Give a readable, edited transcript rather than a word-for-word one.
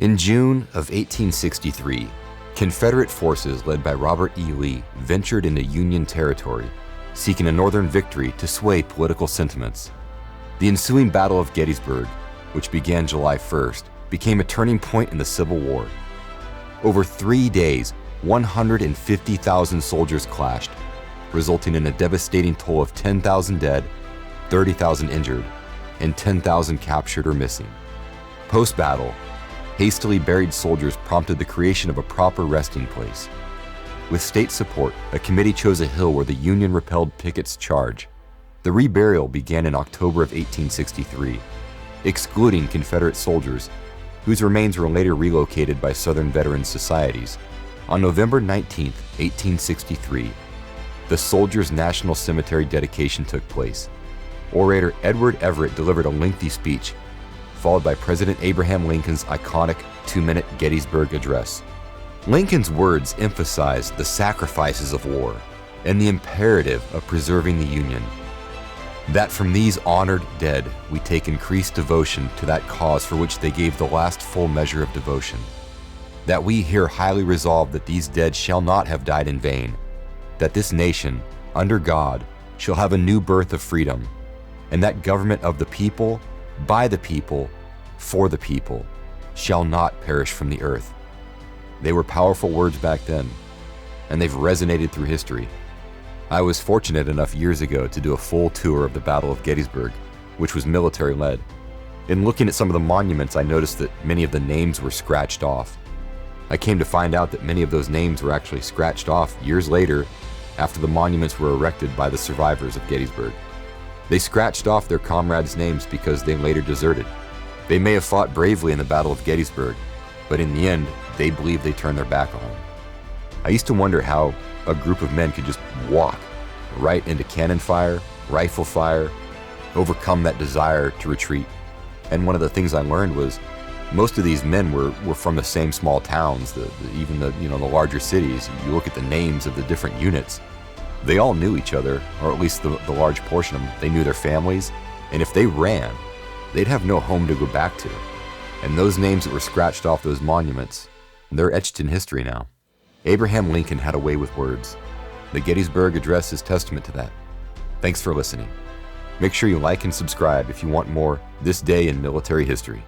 In June of 1863, Confederate forces led by Robert E. Lee ventured into Union territory, seeking a Northern victory to sway political sentiments. The ensuing Battle of Gettysburg, which began July 1st, became a turning point in the Civil War. Over 3 days, 150,000 soldiers clashed, resulting in a devastating toll of 10,000 dead, 30,000 injured, and 10,000 captured or missing. Post-battle, hastily buried soldiers prompted the creation of a proper resting place. With state support, a committee chose a hill where the Union repelled Pickett's charge. The reburial began in October of 1863, excluding Confederate soldiers, whose remains were later relocated by Southern Veterans Societies. On November 19, 1863, the Soldiers' National Cemetery dedication took place. Orator Edward Everett delivered a lengthy speech, followed by President Abraham Lincoln's iconic 2-minute Gettysburg Address. Lincoln's words emphasized the sacrifices of war and the imperative of preserving the Union. That from these honored dead, we take increased devotion to that cause for which they gave the last full measure of devotion. That we here highly resolve that these dead shall not have died in vain, that this nation, under God, shall have a new birth of freedom, and that government of the people, by the people, for the people, shall not perish from the earth. They were powerful words back then, and they've resonated through history. I was fortunate enough years ago to do a full tour of the Battle of Gettysburg, which was military-led. In looking at some of the monuments, I noticed that many of the names were scratched off. I came to find out that many of those names were actually scratched off years later after the monuments were erected by the survivors of Gettysburg. They scratched off their comrades' names because they later deserted. They may have fought bravely in the Battle of Gettysburg, but in the end, they believed they turned their back on them. I used to wonder how a group of men could just walk right into cannon fire, rifle fire, overcome that desire to retreat. And one of the things I learned was most of these men were from the same small towns, even the larger cities. You look at the names of the different units, they all knew each other, or at least the large portion of them. They knew their families, and if they ran, they'd have no home to go back to. And those names that were scratched off those monuments, they're etched in history now. Abraham Lincoln had a way with words. The Gettysburg Address is testament to that. Thanks for listening. Make sure you like and subscribe if you want more This Day in Military History.